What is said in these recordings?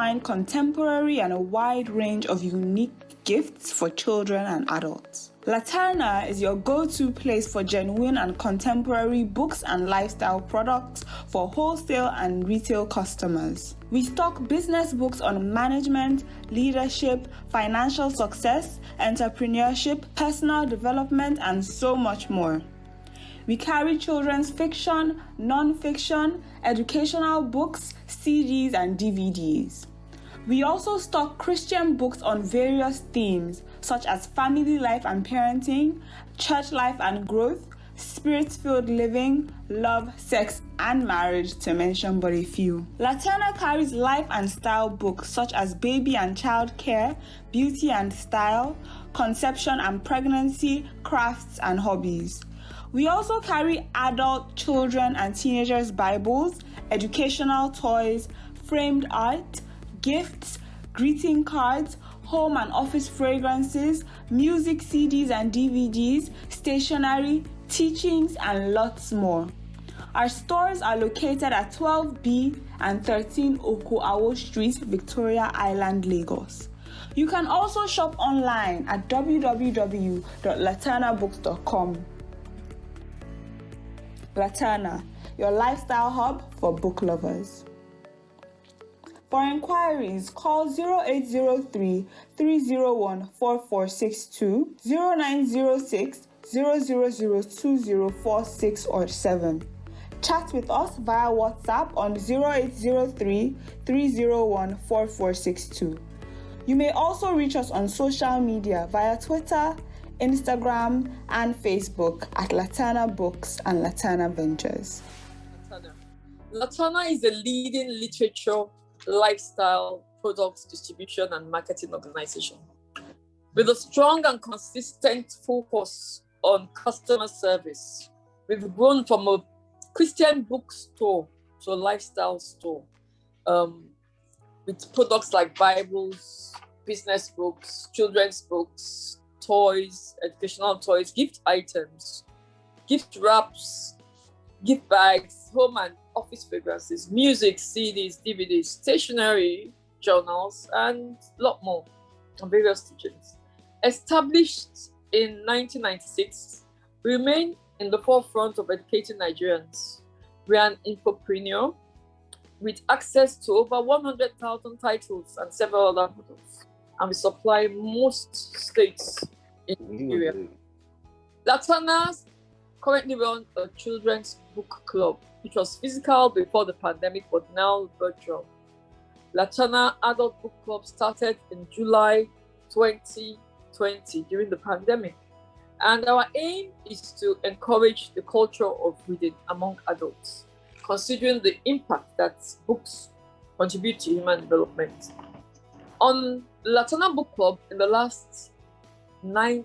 find contemporary and a wide range of unique gifts for children and adults. Laterna is your go-to place for genuine and contemporary books and lifestyle products for wholesale and retail customers. We stock business books on management, leadership, financial success, entrepreneurship, personal development, and so much more. We carry children's fiction, non-fiction, educational books, CDs, and DVDs. We also stock Christian books on various themes, such as family life and parenting, church life and growth, spirit-filled living, love, sex, and marriage, to mention but a few. Laterna carries life and style books such as baby and child care, beauty and style, conception and pregnancy, crafts, and hobbies. We also carry adult, children, and teenagers' Bibles, educational toys, framed art, gifts, greeting cards, home and office fragrances, music CDs and DVDs, stationery, teachings, and lots more. Our stores are located at 12B and 13 Okoawo Street, Victoria Island, Lagos. You can also shop online at www.laternabooks.com. Laterna, your lifestyle hub for book lovers. For inquiries, call 0803 301 4462, 0906 0002046 or 7. Chat with us via WhatsApp on 0803 301 4462. You may also reach us on social media via Twitter, Instagram, and Facebook at Laterna Books and Laterna Ventures. Laterna is a leading literature, lifestyle, products distribution and marketing organization with a strong and consistent focus on customer service. We've grown from a Christian bookstore to a lifestyle store with products like Bibles, business books, children's books, toys, educational toys, gift items, gift wraps, gift bags, home and office fragrances, music, CDs, DVDs, stationery, journals, and a lot more on various teachings. Established in 1996, we remain in the forefront of educating Nigerians. We are an infopreneur with access to over 100,000 titles and several other models, and we supply most states in Nigeria. Laterna currently runs a children's book club, which was physical before the pandemic, but now virtual. Laterna Adult Book Club started in July 2020 during the pandemic. And our aim is to encourage the culture of reading among adults, considering the impact that books contribute to human development. On Laterna Book Club, in the last 10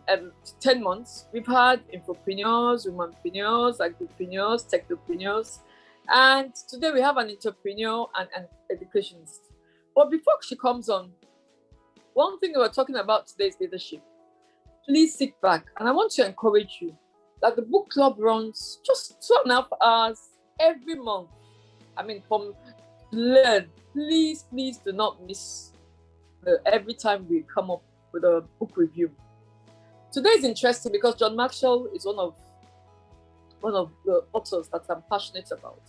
months, we've had infopreneurs, womanpreneurs, agripreneurs, technopreneurs, and today we have an entrepreneur and an educationist. But before she comes on, one thing we're talking about today is leadership. Please sit back, and I want to encourage you that the book club runs just 2.5 hours every month. From learn. Please do not miss every time we come up with a book review. Today is interesting because John Maxwell is one of the authors that I'm passionate about.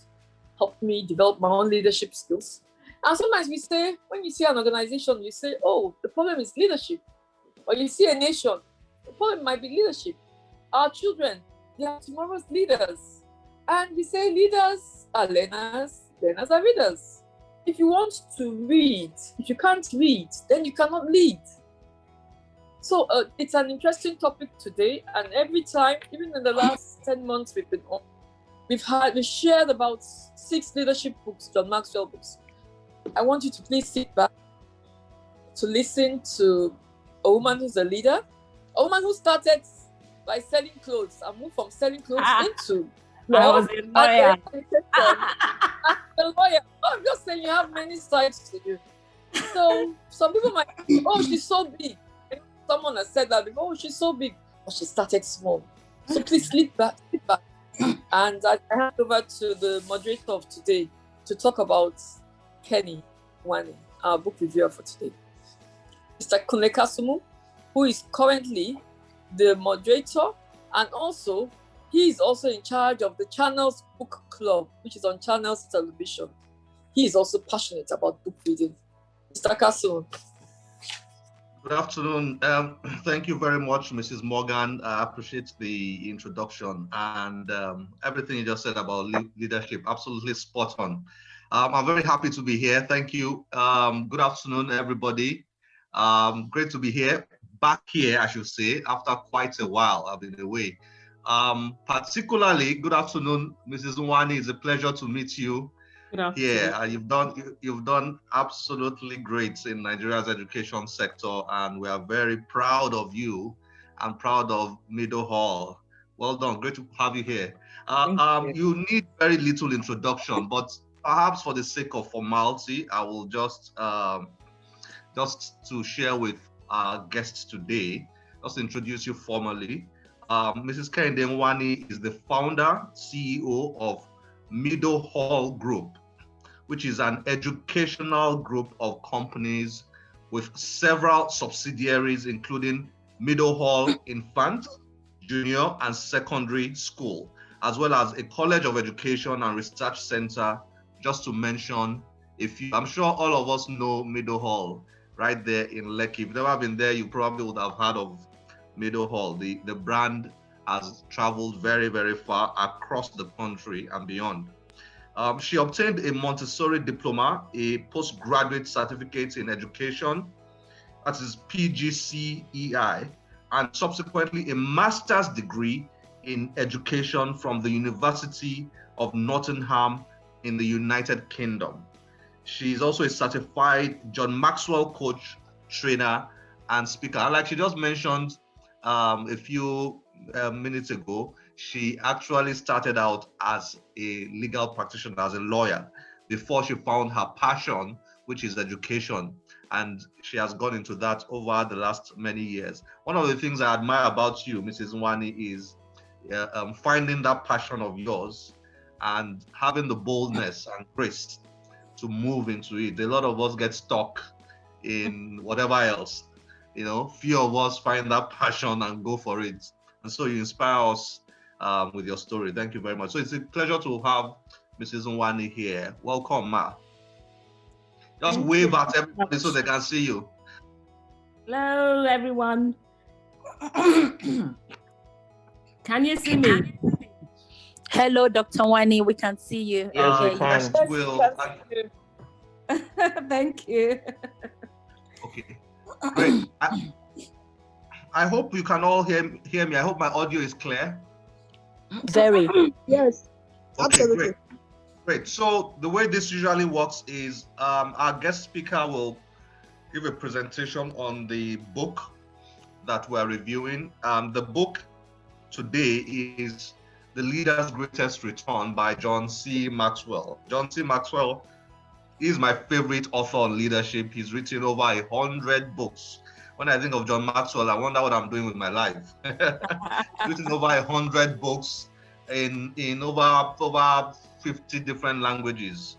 Helped me develop my own leadership skills. And sometimes we say, when you see an organization, you say, oh, the problem is leadership. Or you see a nation, the problem might be leadership. Our children, they are tomorrow's leaders. And we say leaders are learners, learners are readers. If you want to read, if you can't read, then you cannot lead. So it's an interesting topic today, and every time, even in the last 10 months we've been on, we shared about 6 leadership books, John Maxwell books. I want you to please sit back to listen to a woman who's a leader, a woman who started by selling clothes and moved from selling clothes into law. I was a lawyer. A lawyer. I'm just saying you have many sides to you. So some people might think, oh, she's so big. Someone has said that before, oh, she's so big. But she started small. So please sit back. And I hand over to the moderator of today to talk about Kenny Wani. our book reviewer for today. Mr. Kunekasumu, who is currently the moderator, and also he is also in charge of the Channels Book Club, which is on Channels Television. He is also passionate about book reading. Mr. Kasumu. Good afternoon. Thank you very much, Mrs. Morgan. I appreciate the introduction and everything you just said about leadership. Absolutely spot on. I'm very happy to be here. Thank you. Good afternoon, everybody. Great to be here. Back here, I should say, after quite a while. I've been away. Particularly, good afternoon, Mrs. Nwani. It's a pleasure to meet you. Yeah, you've done absolutely great in Nigeria's education sector, and we are very proud of you and proud of Middle Hall. Well done, great to have you here. You need very little introduction, but perhaps for the sake of formality, I will just to share with our guests today, just introduce you formally. Mrs. Kehinde Nwani is the founder, CEO of Middle Hall Group, which is an educational group of companies with several subsidiaries, including Middle Hall Infant, Junior, and Secondary School, as well as a College of Education and Research Center, just to mention a few. I'm sure all of us know Middle Hall right there in Lekki. If you've never been there, you probably would have heard of Middle Hall. The brand has traveled very, very far across the country and beyond. She obtained a Montessori diploma, a postgraduate certificate in education, that is PGCEI, and subsequently a master's degree in education from the University of Nottingham in the United Kingdom. She's also a certified John Maxwell coach, trainer, and speaker. And like she just mentioned a few minutes ago, she actually started out as a legal practitioner, as a lawyer, before she found her passion, which is education. And she has gone into that over the last many years. One of the things I admire about you, Mrs. Nwani, is finding that passion of yours and having the boldness and grace to move into it. A lot of us get stuck in whatever else. You know, few of us find that passion and go for it. And so you inspire us with your story. Thank you very much. So it's a pleasure to have Mrs. Nwani here. Welcome, Ma. Just wave at everybody so they can see you. Hello, everyone. Can you see me? Hello, Dr. Nwani. We can see you. Yes, we Yes, can. will. Thank you. Okay, great. I hope you can all hear me. I hope my audio is clear. Very. Yes, Okay, absolutely. Great. So the way this usually works is our guest speaker will give a presentation on the book that we're reviewing. The book today is The Leader's Greatest Return by John C. Maxwell. John C. Maxwell is my favorite author on leadership. He's written over 100 books. When I think of John Maxwell, I wonder what I'm doing with my life. He's written over 100 books in over 50 different languages.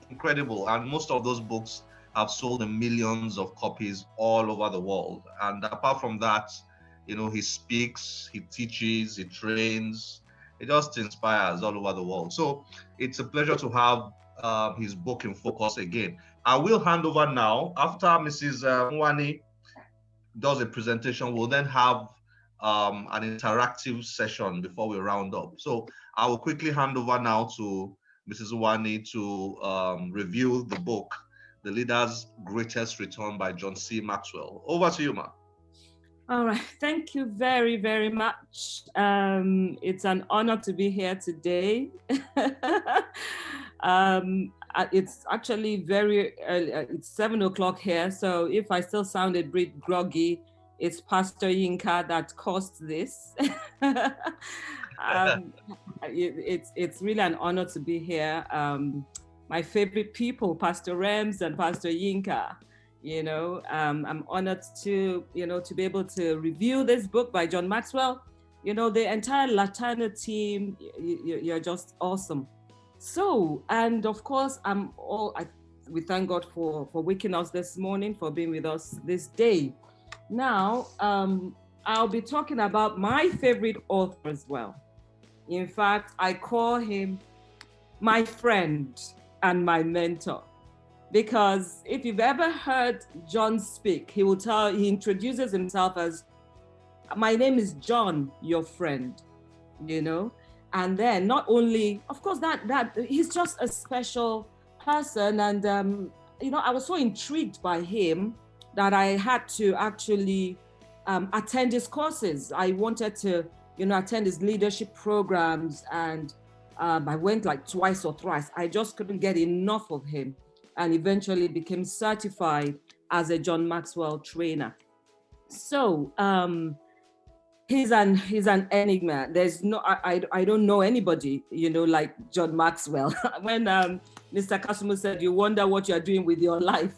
Incredible. And most of those books have sold in millions of copies all over the world. And apart from that, you know, he speaks, he teaches, he trains. It just inspires all over the world. So it's a pleasure to have his book in focus again. I will hand over now. After Mrs. Nwani does a presentation, we'll then have an interactive session before we round up. So I will quickly hand over now to Mrs. Nwani to review the book, The Leader's Greatest Return by John C. Maxwell. Over to you, Ma. All right. Thank you very, very much. It's an honor to be here today. It's actually very early. It's 7 o'clock here. So if I still sound a bit groggy, it's Pastor Yinka that caused this. It's really an honor to be here. My favorite people, Pastor Rems and Pastor Yinka. You know, I'm honored to be able to review this book by John Maxwell. You know, the entire Laterna team, you're just awesome. So, and of course, We thank God for waking us this morning, for being with us this day. Now, I'll be talking about my favorite author as well. In fact, I call him my friend and my mentor. Because if you've ever heard John speak, he introduces himself as, my name is John, your friend, And then not only, of course, that he's just a special person. And, I was so intrigued by him that I had to actually attend his courses. I wanted to, attend his leadership programs. And I went like twice or thrice. I just couldn't get enough of him, and eventually became certified as a John Maxwell trainer. So he's an enigma. There's no, I don't know anybody, like John Maxwell. When Mr. Kasumu said, you wonder what you're doing with your life.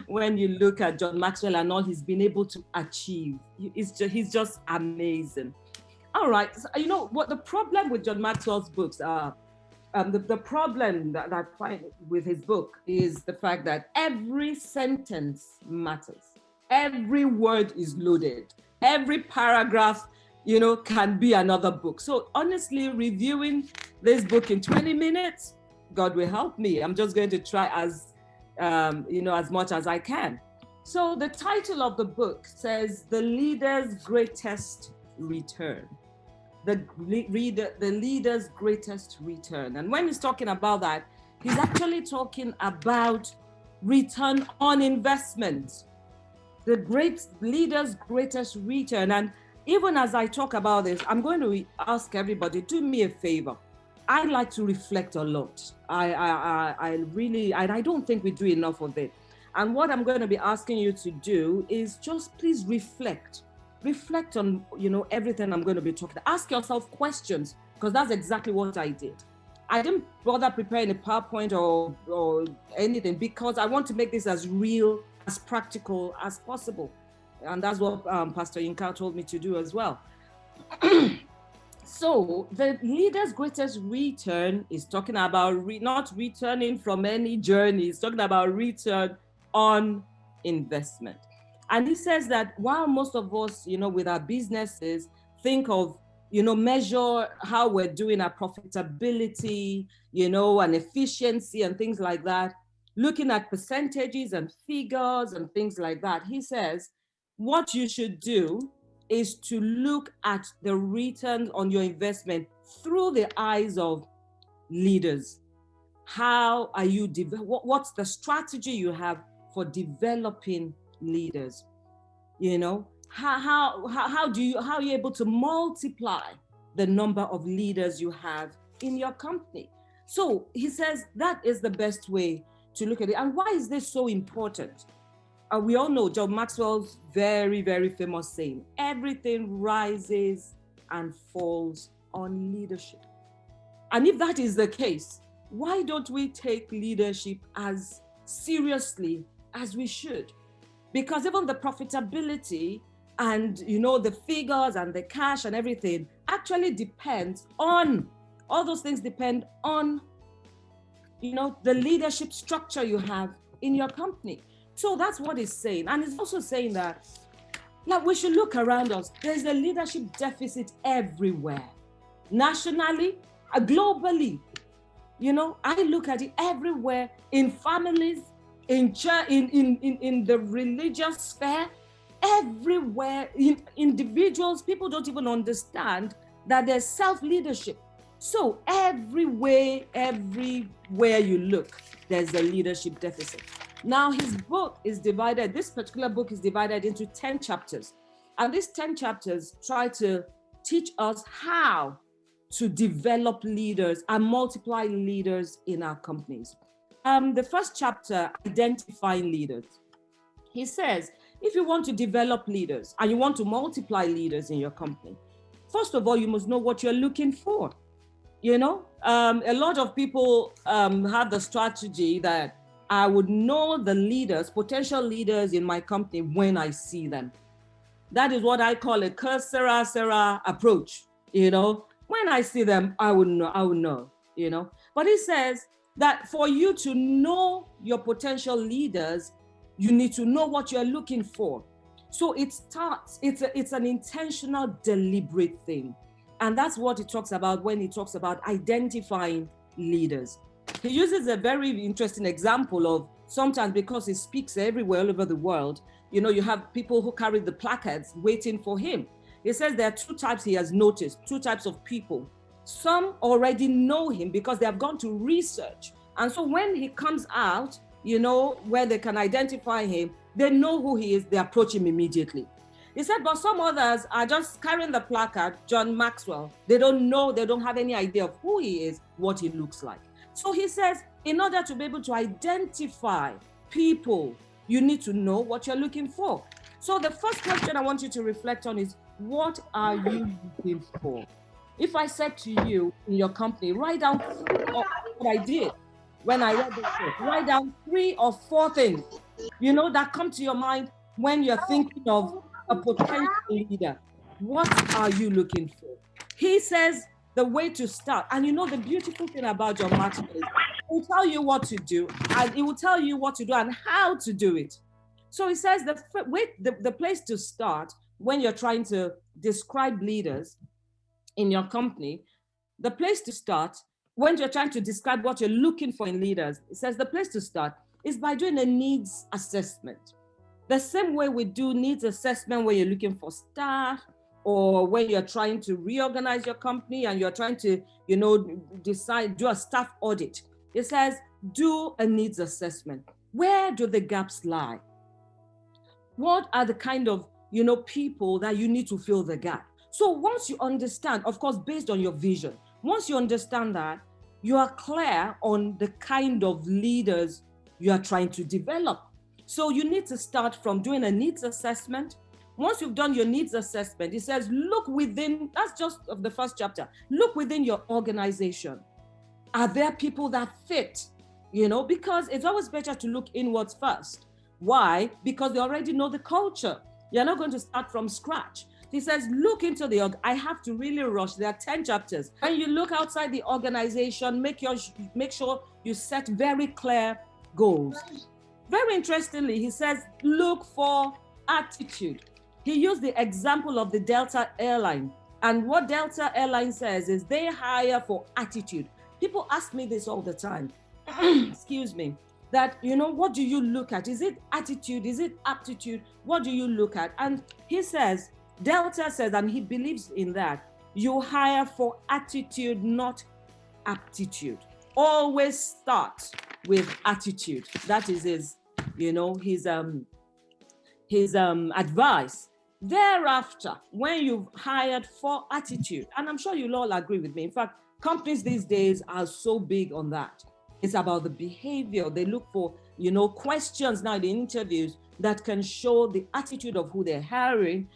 When you look at John Maxwell and all he's been able to achieve, he's just amazing. All right, so, what the problem with John Maxwell's books are, the problem that I find with his book is the fact that every sentence matters. Every word is loaded. Every paragraph, can be another book. So honestly, reviewing this book in 20 minutes, God will help me. I'm just going to try as much as I can. So the title of the book says, The Leader's Greatest Return. The leader's greatest return. And when he's talking about that, he's actually talking about return on investment. The great leader's greatest return. And even as I talk about this, I'm going to ask everybody, do me a favor. I like to reflect a lot. I don't think we do enough of it. And what I'm going to be asking you to do is just please reflect on, everything I'm going to be talking about. Ask yourself questions, because that's exactly what I did. I didn't bother preparing a PowerPoint or anything, because I want to make this as real, as practical as possible. And that's what Pastor Yinka told me to do as well. So the leader's greatest return is talking about not returning from any journey. It's talking about return on investment. And he says that while most of us, with our businesses, think of, measure how we're doing our profitability, and efficiency and things like that, looking at percentages and figures and things like that, he says, what you should do is to look at the returns on your investment through the eyes of leaders. How are you, what's the strategy you have for developing leaders? How are you able to multiply the number of leaders you have in your company? So he says that is the best way to look at it. And why is this so important? We all know John Maxwell's very, very famous saying, everything rises and falls on leadership. And if that is the case, why don't we take leadership as seriously as we should? Because even the profitability and, the figures and the cash and everything actually depends on, all those things depend on, the leadership structure you have in your company. So that's what he's saying. And he's also saying that we should look around us. There's a leadership deficit everywhere, nationally, globally. I look at it everywhere, in families, in church, in the religious sphere, everywhere, in individuals. People don't even understand that there's self-leadership. So everywhere you look, there's a leadership deficit. Now his book is divided, this particular book is divided into 10 chapters. And these 10 chapters try to teach us how to develop leaders and multiply leaders in our companies. The first chapter, identifying leaders. He says, if you want to develop leaders and you want to multiply leaders in your company, first of all, you must know what you're looking for. A lot of people have the strategy that I would know the leaders, potential leaders in my company when I see them. That is what I call a Sarah approach. When I see them, I would know. But he says, that for you to know your potential leaders, you need to know what you're looking for. So it's an intentional, deliberate thing. And that's what he talks about when he talks about identifying leaders. He uses a very interesting example of sometimes, because he speaks everywhere all over the world, you have people who carry the placards waiting for him. He says there are two types he has noticed, two types of people. Some already know him because they have gone to research. And so when he comes out, where they can identify him, they know who he is, they approach him immediately. He said, but some others are just carrying the placard, John Maxwell. They don't know, they don't have any idea of who he is, what he looks like. So he says, in order to be able to identify people, you need to know what you're looking for. So the first question I want you to reflect on is, what are you looking for? If I said to you in your company, write down 3 of what I did when I read this book, write down 3 or 4 things, that come to your mind when you're thinking of a potential leader. What are you looking for? He says the way to start, and the beautiful thing about John Maxwell is he will tell you what to do, and he will tell you what to do and how to do it. So he says the place to start when you're trying to describe leaders in your company, the place to start when you're trying to describe what you're looking for in leaders, it says the place to start is by doing a needs assessment. The same way we do needs assessment when you're looking for staff, or when you're trying to reorganize your company and you're trying to, do a staff audit. It says, do a needs assessment. Where do the gaps lie? What are the kind of, people that you need to fill the gap? So once you understand, of course, based on your vision, once you understand that, you are clear on the kind of leaders you are trying to develop. So you need to start from doing a needs assessment. Once you've done your needs assessment, it says, look within, that's just of the first chapter, look within your organization. Are there people that fit? Because it's always better to look inwards first. Why? Because they already know the culture. You're not going to start from scratch. He says, look into I have to really rush. There are 10 chapters. When you look outside the organization, make sure you set very clear goals. Very interestingly, he says, look for attitude. He used the example of the Delta airline. And what Delta airline says is they hire for attitude. People ask me this all the time. Excuse me. That, what do you look at? Is it attitude? Is it aptitude? What do you look at? And he says, Delta says, and he believes in that, you hire for attitude, not aptitude. Always start with attitude. That is his advice. Thereafter, when you've hired for attitude, and I'm sure you'll all agree with me. In fact, companies these days are so big on that. It's about the behavior. They look for, questions now in the interviews that can show the attitude of who they're hiring.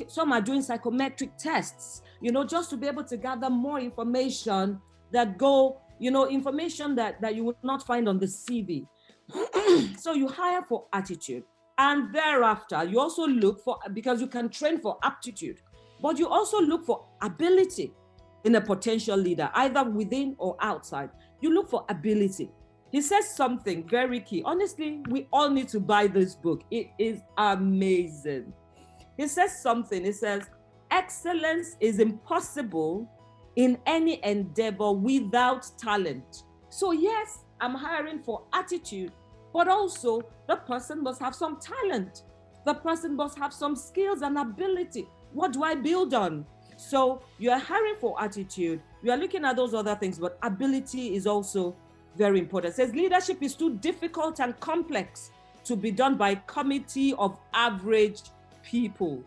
Some are doing psychometric tests, just to be able to gather more information information that you would not find on the CV. So you hire for attitude. And thereafter, you also look for, because you can train for aptitude, but you also look for ability in a potential leader, either within or outside. You look for ability. He says something very key. Honestly, we all need to buy this book. It is amazing. He says something. He says, excellence is impossible in any endeavor without talent. So yes, I'm hiring for attitude, but also the person must have some talent. The person must have some skills and ability. What do I build on? So you are hiring for attitude. You are looking at those other things, but ability is also very important. It says leadership is too difficult and complex to be done by a committee of average people.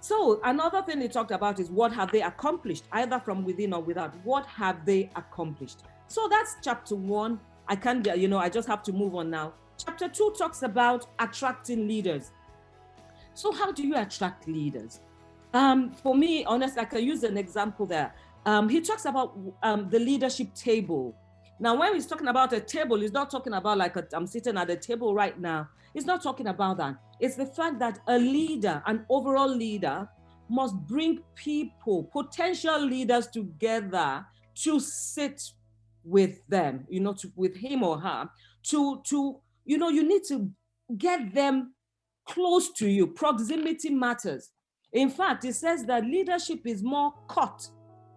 So another thing he talked about is what have they accomplished, either from within or without. What have they accomplished? So that's chapter 1. I just have to move on now. Chapter 2 talks about attracting leaders. So how do you attract leaders? For me, honestly, I can use an example there. He talks about the leadership table. Now, when he's talking about a table, he's not talking about I'm sitting at a table right now. He's not talking about that. It's the fact that a leader, an overall leader, must bring people, potential leaders together to sit with them, with him or her, you need to get them close to you. Proximity matters. In fact, it says that leadership is more caught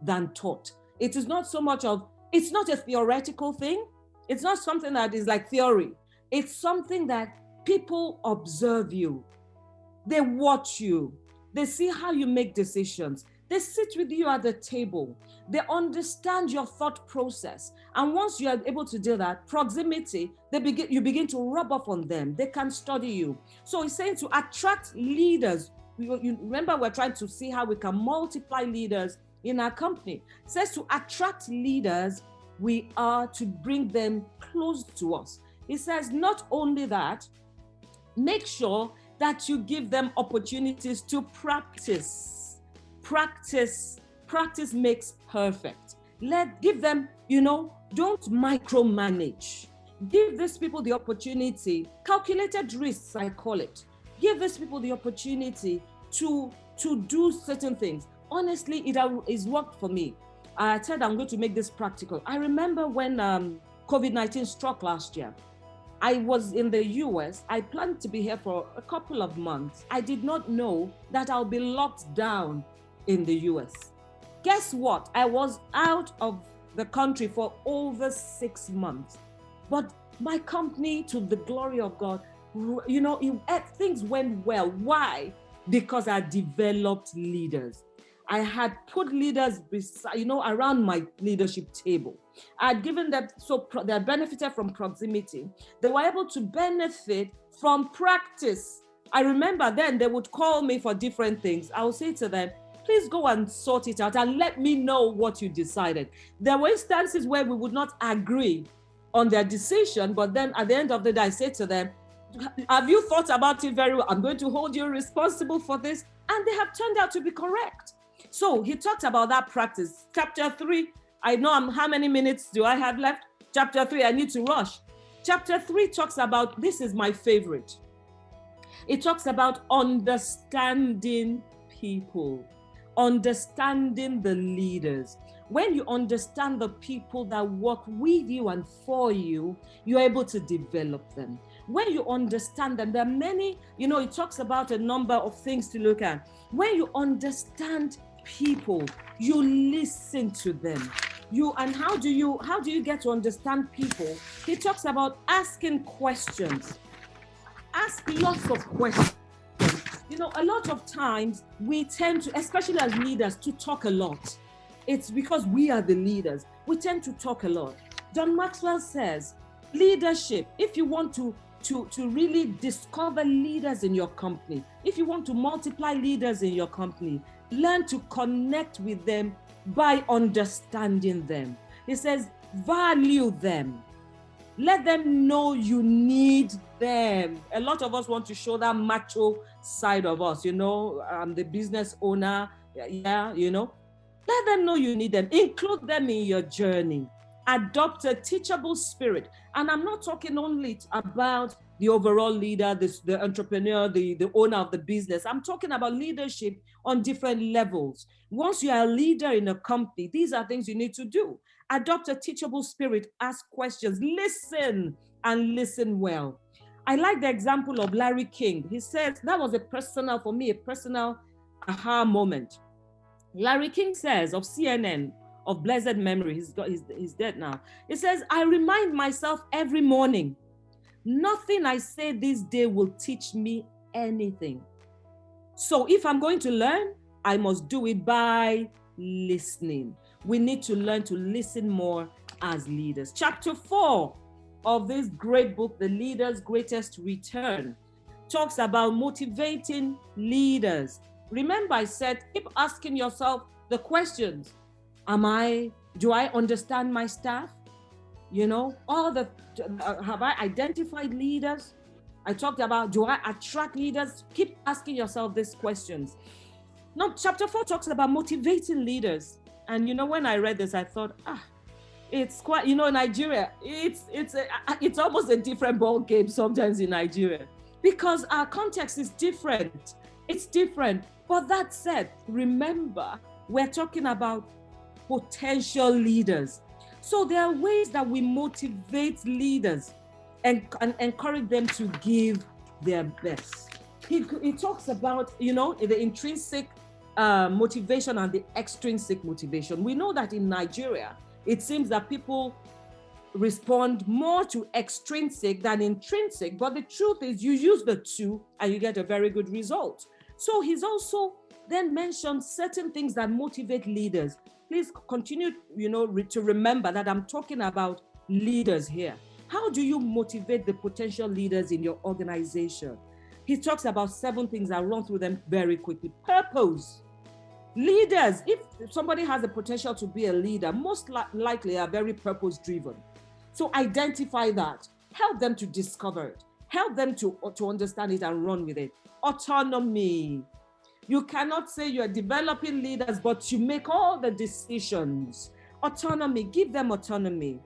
than taught. It is not so much it's not a theoretical thing. It's not something that is like theory. It's something that people observe you. They watch you. They see how you make decisions. They sit with you at the table. They understand your thought process. And once you are able to do that, proximity, you begin to rub off on them. They can study you. So he's saying to attract leaders. You remember, we're trying to see how we can multiply leaders in our company. It says to attract leaders, we are to bring them close to us. It says not only that, make sure that you give them opportunities to practice. Practice makes perfect. Give them, don't micromanage. Give these people the opportunity, calculated risks, I call it. Give these people the opportunity to do certain things. Honestly, it has worked for me. I said I'm going to make this practical. I remember when COVID-19 struck last year. I was in the US. I planned to be here for a couple of months. I did not know that I'll be locked down in the US. Guess what? I was out of the country for over 6 months. But my company, to the glory of God, things went well. Why? Because I developed leaders. I had put leaders around my leadership table. I had given them, so they benefited from proximity. They were able to benefit from practice. I remember then they would call me for different things. I would say to them, please go and sort it out and let me know what you decided. There were instances where we would not agree on their decision, but then at the end of the day, I said to them, have you thought about it very well? I'm going to hold you responsible for this. And they have turned out to be correct. So he talked about that practice. Chapter 3, I know how many minutes do I have left? Chapter 3, I need to rush. Chapter 3 talks about, this is my favorite. It talks about understanding people, understanding the leaders. When you understand the people that work with you and for you, you're able to develop them. When you understand them, there are many, it talks about a number of things to look at. When you understand people, you listen to them. And how do you get to understand people? He talks about asking questions. Ask lots of questions. A lot of times we tend to, especially as leaders, to talk a lot. It's because we are the leaders. We tend to talk a lot. John Maxwell says, leadership, if you want to really discover leaders in your company, if you want to multiply leaders in your company, learn to connect with them by understanding them. He says, value them. Let them know you need them. A lot of us want to show that macho side of us, I'm the business owner, Let them know you need them. Include them in your journey. Adopt a teachable spirit. And I'm not talking only about the overall leader, the entrepreneur, the owner of the business. I'm talking about leadership on different levels. Once you are a leader in a company, these are things you need to do. Adopt a teachable spirit, ask questions, listen, and listen well. I like the example of Larry King. He says, that was a personal aha moment. Larry King says of CNN, of blessed memory, he's dead now. He says, I remind myself every morning, nothing I say this day will teach me anything. So if I'm going to learn, I must do it by listening. We need to learn to listen more as leaders. Chapter 4 of this great book, The Leader's Greatest Return, talks about motivating leaders. Remember, I said, keep asking yourself the questions. Do I understand my staff? Have I identified leaders? I talked about, do I attract leaders? Keep asking yourself these questions. Now, chapter 4 talks about motivating leaders. And when I read this, I thought, it's quite, Nigeria, it's almost a different ball game sometimes in Nigeria because our context is different. It's different. But that said, remember, we're talking about potential leaders. So there are ways that we motivate leaders and encourage them to give their best. He talks about, the intrinsic motivation and the extrinsic motivation. We know that in Nigeria, it seems that people respond more to extrinsic than intrinsic, but the truth is you use the two and you get a very good result. So he's also then mentioned certain things that motivate leaders. Please continue, to remember that I'm talking about leaders here. How do you motivate the potential leaders in your organization? He talks about 7 things. I'll run through them very quickly. Purpose. Leaders, if somebody has the potential to be a leader, most likely are very purpose-driven. So identify that. Help them to discover it. Help them to understand it and run with it. Autonomy. You cannot say you're developing leaders, but you make all the decisions. Autonomy. Give them autonomy.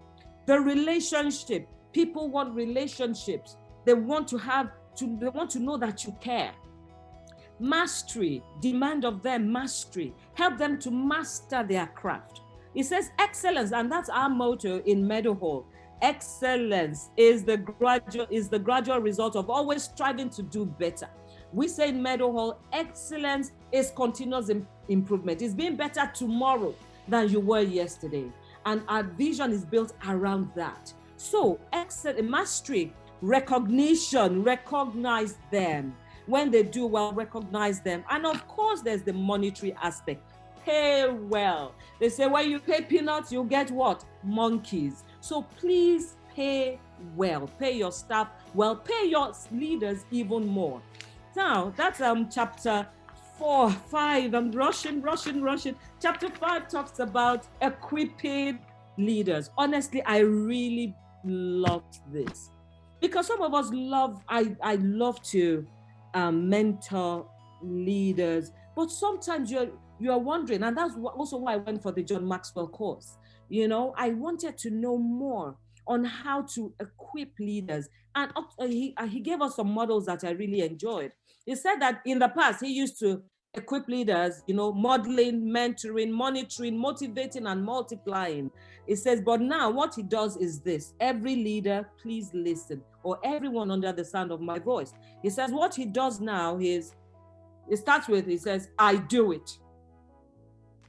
The relationship. People want relationships. They want to know that you care. Mastery, demand of them mastery. Help them to master their craft. It says excellence, and that's our motto in Meadowhall. Excellence is the gradual result of always striving to do better. We say in Meadowhall, excellence is continuous improvement. It's being better tomorrow than you were yesterday. And our vision is built around that. So mastery, recognition, recognize them. When they do well, recognize them. And of course, there's the monetary aspect. Pay well. They say when you pay peanuts, you get what? Monkeys. So please pay well. Pay your staff well. Pay your leaders even more. Now, that's chapter 4, 5. I'm rushing. Chapter 5 talks about equipping leaders. Honestly, I really loved this. Because some of us I love to mentor leaders, but sometimes you're wondering, and that's also why I went for the John Maxwell course. I wanted to know more on how to equip leaders, and he gave us some models that I really enjoyed. He said that in the past he used to equip leaders, modeling, mentoring, monitoring, motivating, and multiplying. It says, but now what he does is this: every leader, please listen, or everyone under the sound of my voice. He says what he does now is, it starts with, he says, I do it.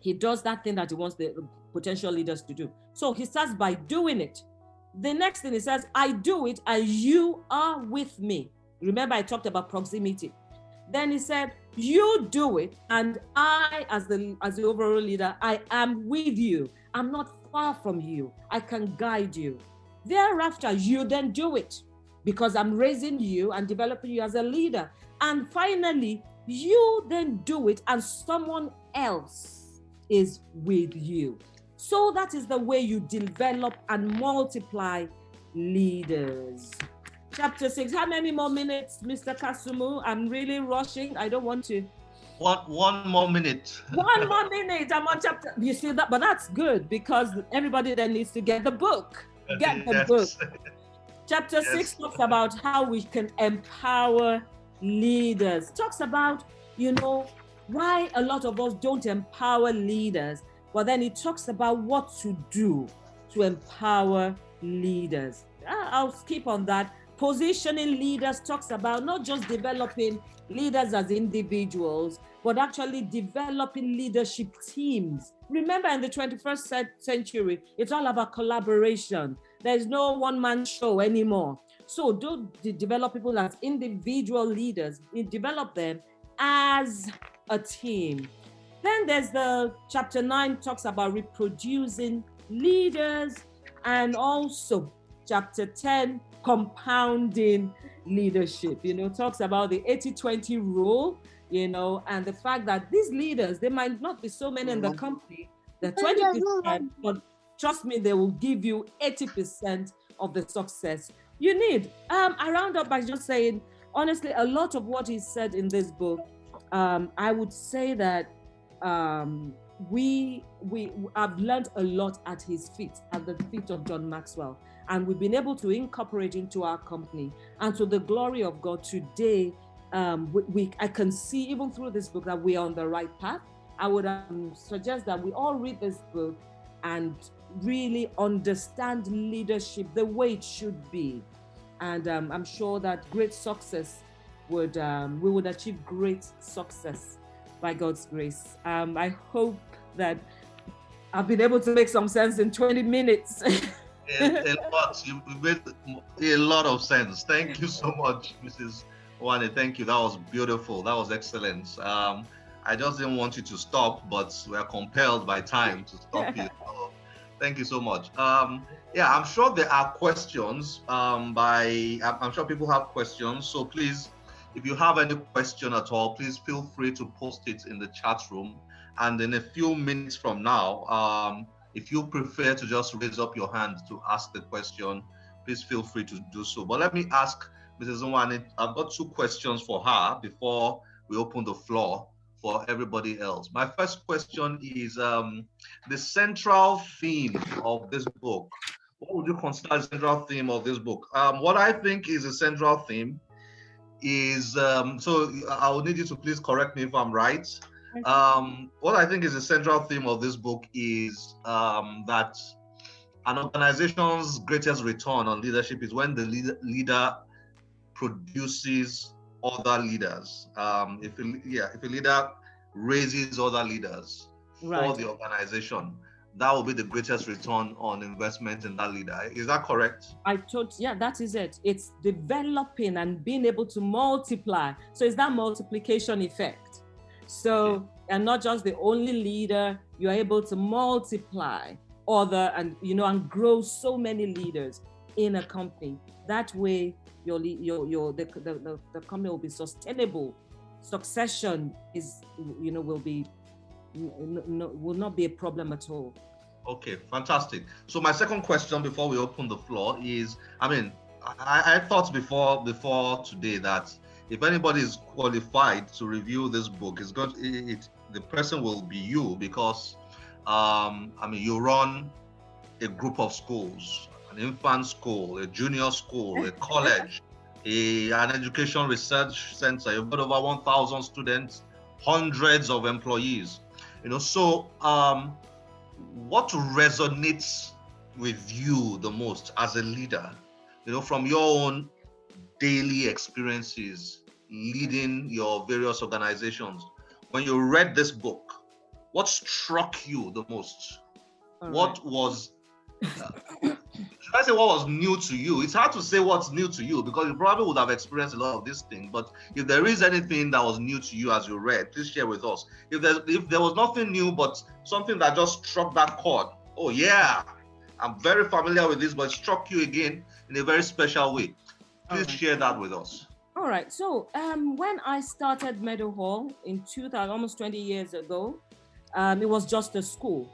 He does that thing that he wants the potential leaders to do. So he starts by doing it. The next thing he says, I do it and you are with me. Remember, I talked about proximity. Then he said, you do it and I, as the overall leader, I am with you. I'm not far from you. I can guide you. Thereafter, you then do it because I'm raising you and developing you as a leader. And finally, you then do it and someone else is with you. So that is the way you develop and multiply leaders. Chapter 6. How many more minutes, Mr. Kasumu? I'm really rushing. I don't want to. One more minute. 1 more minute. I'm on chapter. You see that? But that's good because everybody then needs to get the book. Get the book. Chapter 6 talks about how we can empower leaders. Talks about, why a lot of us don't empower leaders. But then it talks about what to do to empower leaders. I'll skip on that. Positioning leaders talks about not just developing leaders as individuals, but actually developing leadership teams. Remember, in the 21st century, it's all about collaboration. There's no one-man show anymore. So don't develop people as individual leaders. You develop them as a team. Then there's the chapter 9 talks about reproducing leaders, and also chapter 10, compounding leadership, talks about the 80-20 rule, and the fact that these leaders, they might not be so many in the company, the 20%, but trust me, they will give you 80% of the success you need. I round up by just saying, honestly, a lot of what he said in this book, I would say that we have learned a lot at his feet, at the feet of John Maxwell, and we've been able to incorporate into our company. And to the glory of God, today, I can see even through this book that we are on the right path. I would suggest that we all read this book and really understand leadership the way it should be. And I'm sure that great success we would achieve great success by God's grace. I hope that I've been able to make some sense in 20 minutes. a lot. You made a lot of sense. Thank you so much, Mrs. Wani. Thank you. That was beautiful. That was excellent. I just didn't want you to stop, but we're compelled by time to stop you. So thank you so much. Yeah, I'm sure there are questions. I'm sure people have questions. So please, if you have any question at all, please feel free to post it in the chat room. And in a few minutes from now, if you prefer to just raise up your hand to ask the question, please feel free to do so. But let me ask Mrs. Nwani, I've got two questions for her before we open the floor for everybody else. My first question is the central theme of this book. What would you consider the central theme of this book? What I think is a central theme is, so I will need you to please correct me if I'm right. What I think is the central theme of this book is that an organization's greatest return on leadership is when the leader produces other leaders. If a leader raises other leaders for the organization, that will be the greatest return on investment in that leader. Is that correct? Yeah, that is it. It's developing and being able to multiply. So it's that multiplication effect. So you're not just the only leader, you're able to multiply other and grow so many leaders in a company. That way the company will be sustainable. Succession will not be a problem at all. Okay, fantastic. So my second question before we open the floor is, I thought before today that if anybody is qualified to review this book, the person will be you, because you run a group of schools, an infant school, a junior school, a college, an education research center. You've got over 1,000 students, hundreds of employees. So what resonates with you the most as a leader, from your own daily experiences leading your various organizations? When you read this book, what struck you the most? What was should I say what was new to you? It's hard to say what's new to you because you probably would have experienced a lot of these things. But if there is anything that was new to you as you read, please share with us. If there was nothing new, but something that just struck that chord, oh yeah, I'm very familiar with this, but it struck you again in a very special way. Please share that with us. All right. So when I started Meadow Hall in 2000, almost 20 years ago, it was just a school.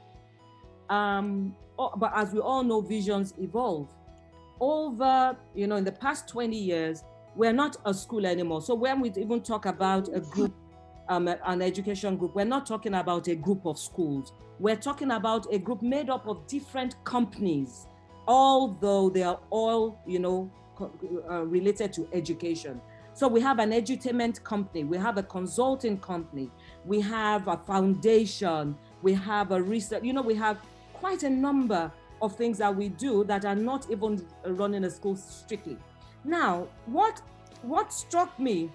But as we all know, visions evolve. Over, in the past 20 years, we're not a school anymore. So when we even talk about a group, an education group, we're not talking about a group of schools. We're talking about a group made up of different companies, although they are all, related to education. So we have an edutainment company, we have a consulting company, we have a foundation, we have a research, we have quite a number of things that we do that are not even running a school strictly. Now, what struck me,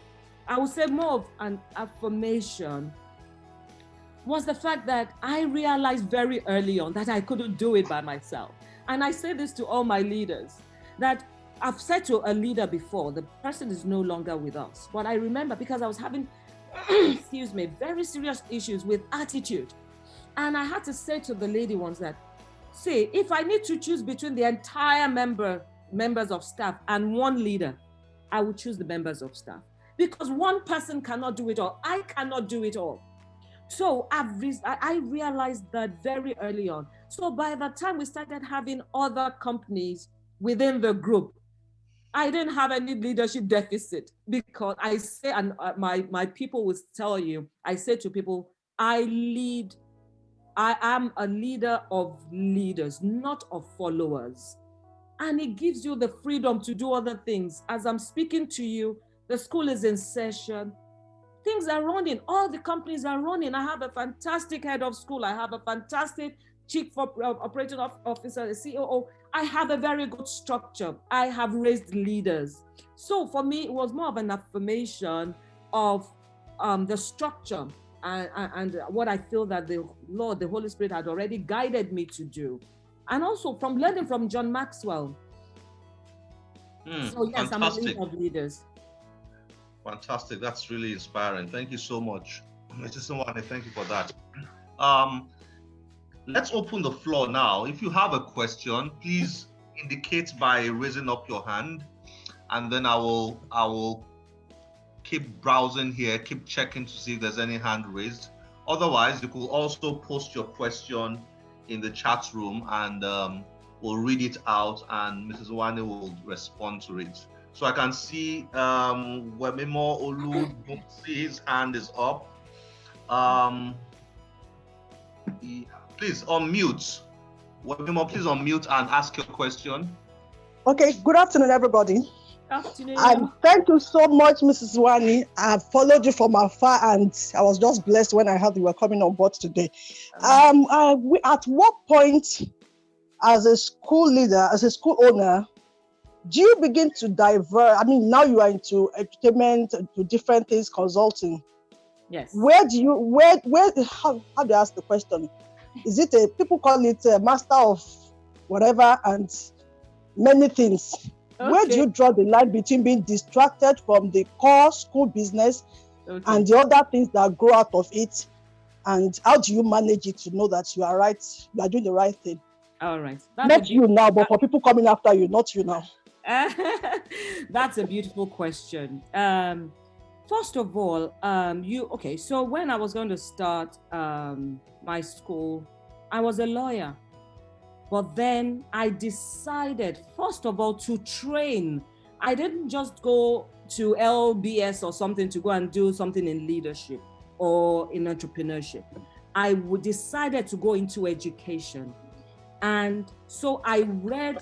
I would say more of an affirmation, was the fact that I realized very early on that I couldn't do it by myself. And I say this to all my leaders, that I've said to a leader before, the person is no longer with us. But I remember because I was having, very serious issues with attitude. And I had to say to the lady once that, see, if I need to choose between the entire members of staff and one leader, I would choose the members of staff. Because one person cannot do it all. I cannot do it all. So I realized that very early on. So by the time we started having other companies within the group, I didn't have any leadership deficit, because I say, and my people will tell you, I say to people, I am a leader of leaders, not of followers. And it gives you the freedom to do other things. As I'm speaking to you, the school is in session. Things are running. All the companies are running. I have a fantastic head of school. I have a fantastic chief operating officer, the COO. I have a very good structure. I have raised leaders. So for me, it was more of an affirmation of the structure and what I feel that the Lord, the Holy Spirit had already guided me to do. And also from learning from John Maxwell. So yes, fantastic. I'm a leader of leaders. Fantastic. That's really inspiring. Thank you so much, Mrs. Nwane. Thank you for that. Let's open the floor now. If you have a question, please indicate by raising up your hand, and then I will keep browsing here, keep checking to see if there's any hand raised. Otherwise, you could also post your question in the chat room, and we'll read it out, and Mrs. Nwane will respond to it. So I can see Wemimo Olu, don't see his hand is up. Please unmute. Wemimo, please unmute and ask your question. Okay, good afternoon, everybody. Good afternoon. And thank you so much, Mrs. Nwane. I've followed you from afar, and I was just blessed when I heard you were coming on board today. At what point, as a school leader, as a school owner, do you begin to divert? I mean, now you are into entertainment, to different things, consulting. Yes. How do I ask the question? Is it people call it a master of whatever and many things? Okay. Where do you draw the line between being distracted from the core school business and the other things that grow out of it? And how do you manage it to know that you are right, you are doing the right thing? All right. Not you now, but for people coming after you, not you now. That's a beautiful question. First of all, so when I was going to start my school, I was a lawyer. But then I decided, first of all, to train. I didn't just go to LBS or something to go and do something in leadership or in entrepreneurship. I decided to go into education. And so I read,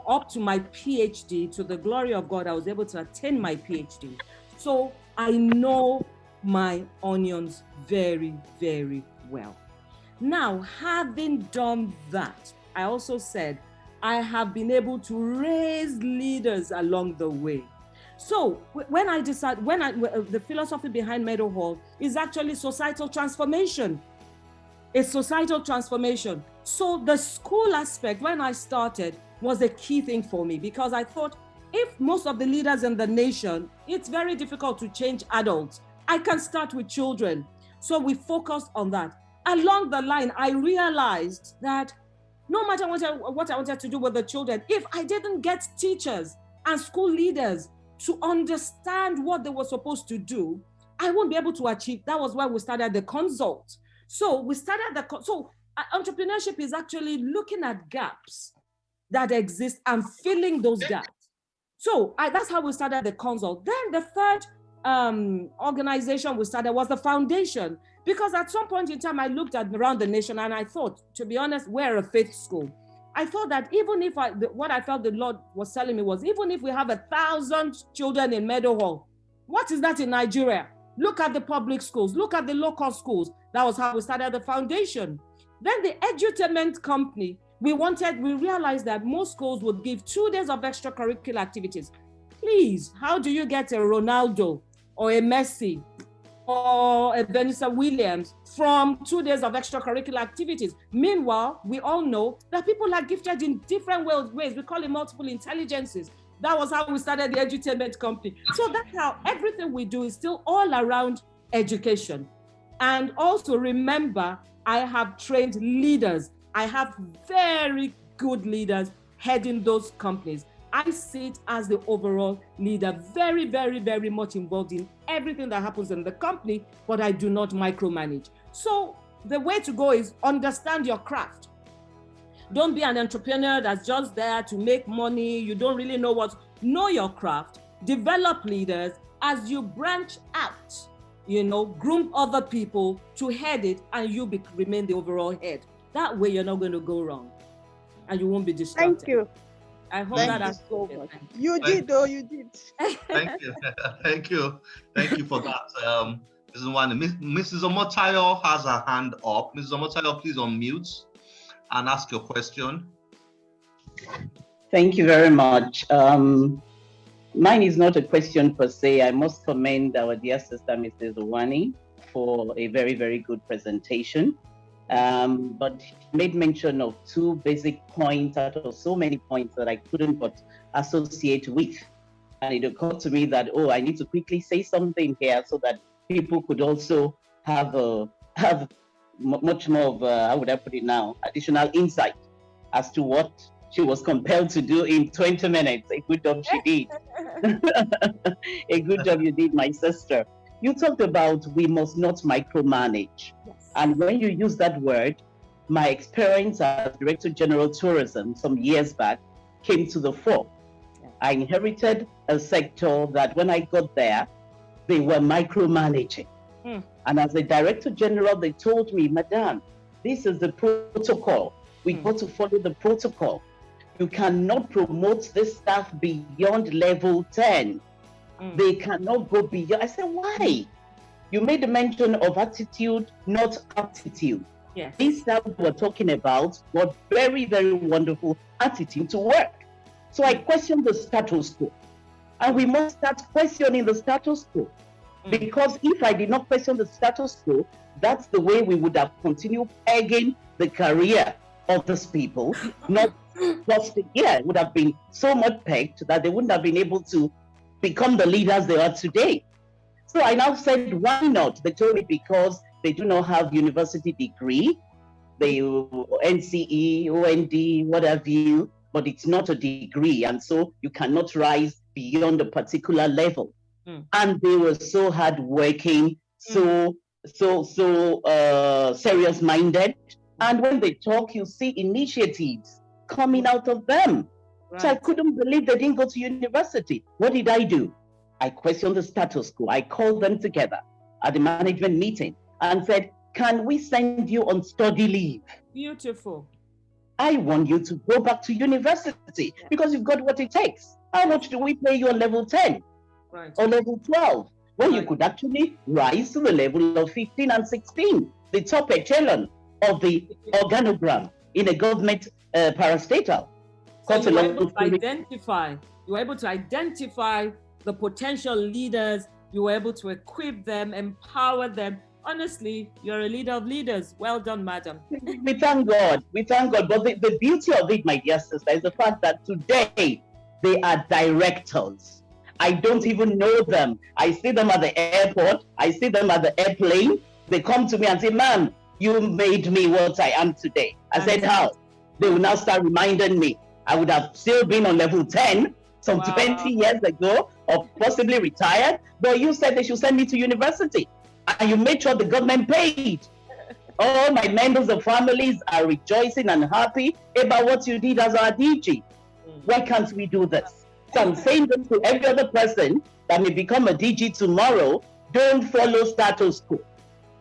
up to my PhD. To the glory of God, I was able to attain my PhD. So I know my onions very, very well. Now, having done that, I also said, I have been able to raise leaders along the way. So when I decided, the philosophy behind Meadowhall is actually societal transformation. It's societal transformation. So the school aspect, when I started, was a key thing for me, because I thought, if most of the leaders in the nation, it's very difficult to change adults, I can start with children. So we focused on that. Along the line, I realized that no matter what I wanted to do with the children, if I didn't get teachers and school leaders to understand what they were supposed to do, I won't be able to achieve. That was why we started the consult. So entrepreneurship is actually looking at gaps that exist and filling those gaps. So that's how we started the consult. Then the third organization we started was the foundation, because at some point in time, I looked around the nation and I thought, to be honest, we're a faith school. I thought that even if what I felt the Lord was telling me was, even if we have 1,000 children in Meadowhall, what is that in Nigeria? Look at the public schools, look at the local schools. That was how we started the foundation. Then the edutainment company, we realized that most schools would give 2 days of extracurricular activities. Please, how do you get a Ronaldo or a Messi or a Vanessa Williams from 2 days of extracurricular activities? Meanwhile, we all know that people are gifted in different ways. We call it multiple intelligences. That was how we started the edutainment company. So that's how everything we do is still all around education. And also remember, I have trained leaders. I have very good leaders heading those companies. I see it as the overall leader, very, very, very much involved in everything that happens in the company, but I do not micromanage. So the way to go is understand your craft. Don't be an entrepreneur that's just there to make money. You don't really know your craft. Develop leaders as you branch out, groom other people to head it, and you remain the overall head. That way you're not going to go wrong and you won't be distracted. Thank you. I hope Thank you so much. You did. Thank you. Thank you. Thank you for that. Mrs. Nwane. Mrs. Omotayo has her hand up. Mrs. Omotayo, please unmute and ask your question. Thank you very much. Mine is not a question per se. I must commend our dear sister, Mrs. Owani, for a very, very good presentation. But she made mention of two basic points out of so many points that I couldn't but associate with. And it occurred to me that, I need to quickly say something here so that people could also have much more of, how would I put it now, additional insight as to what she was compelled to do in 20 minutes. A good job she did. A good job you did, my sister. You talked about we must not micromanage. Yes. And when you use that word, my experience as Director General Tourism some years back came to the fore. Yeah. I inherited a sector that when I got there, they were micromanaging. And as a Director General, they told me, Madam, this is the protocol. We got to follow the protocol. You cannot promote this staff beyond level 10. They cannot go beyond. I said, why? You made a mention of attitude, not aptitude. Yes. These staff we're talking about got very, very wonderful attitude to work. So I questioned the status quo. And we must start questioning the status quo. Because if I did not question the status quo, that's the way we would have continued pegging the career of these people. Not just, it would have been so much pegged that they wouldn't have been able to become the leaders they are today. So I now said, why not? They told me because they do not have university degree, they NCE, OND, what have you, but it's not a degree, and so you cannot rise beyond a particular level. And they were so hardworking, so serious-minded. And when they talk, you see initiatives coming out of them. Right. So I couldn't believe they didn't go to university. What did I do? I questioned the status quo. I called them together at the management meeting and said, can we send you on study leave? Beautiful. I want you to go back to university because you've got what it takes. How much do we pay you on level 10? Right. Or level 12? When you could actually rise to the level of 15 and 16, the top echelon of the organogram in a government parastatal. So you were able to identify the potential leaders, you were able to equip them, empower them. Honestly, you're a leader of leaders. Well done, madam. We thank God. But the beauty of it, my dear sister, is the fact that today they are directors. I don't even know them. I see them at the airport. I see them at the airplane. They come to me and say, ma'am, you made me what I am today. I said, how? They will now start reminding me. I would have still been on level 10 some 20 years ago, or possibly retired. But you said they should send me to university. And you made sure the government paid. All my members of families are rejoicing and happy about what you did as our DG. Why can't we do this? So I'm saying this to every other person that may become a DG tomorrow, don't follow status quo.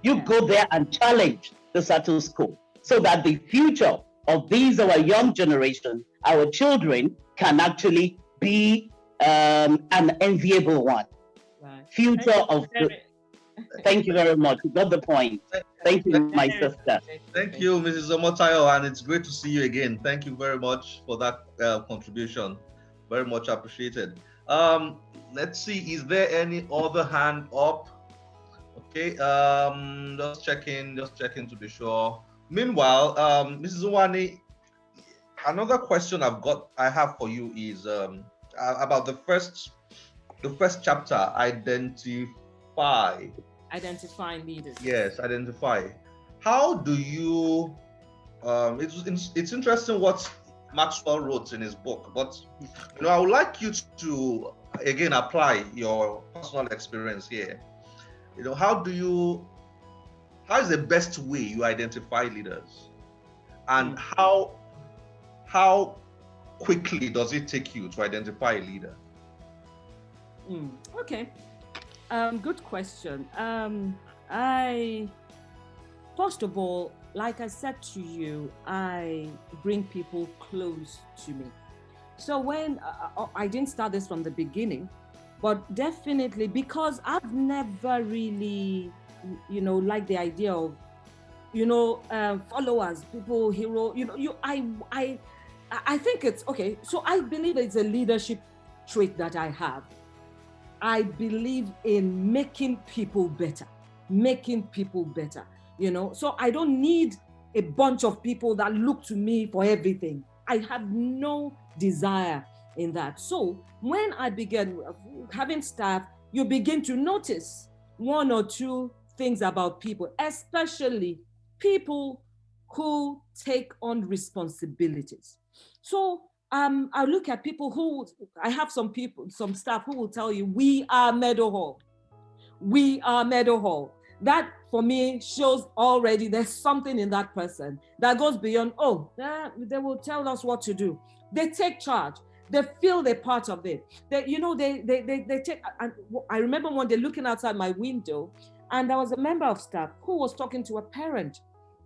You go there and challenge the status quo so that the future of these, our young generation, our children, can actually be an enviable one. Right. Future of the... Thank you very much. You got the point. Thank you, my sister. Thank you, Mrs. Omotayo, and it's great to see you again. Thank you very much for that contribution. Very much appreciated. Let's see, is there any other hand up? Okay, just checking to be sure. Meanwhile, Mrs. Owani, another question I have for you is about the first chapter, identifying leaders. Yes, identify. How do you? It's interesting what Maxwell wrote in his book, but I would like you to again apply your personal experience here. How is the best way you identify leaders, and how quickly does it take you to identify a leader? Okay. Good question. First of all, like I said to you, I bring people close to me. So when I didn't start this from the beginning, but definitely because I've never really, liked the idea of followers, people, hero, I think it's okay. So I believe it's a leadership trait that I have. I believe in making people better, So I don't need a bunch of people that look to me for everything. I have no desire in that. So when I began having staff, you begin to notice one or two things about people, especially people who take on responsibilities. So I look at people who, I have some staff who will tell you, we are Meadowhall. We are Meadowhall. That for me shows already there's something in that person that goes beyond, they will tell us what to do. They take charge. They feel they're part of it. They take, and I remember one day looking outside my window, and there was a member of staff who was talking to a parent.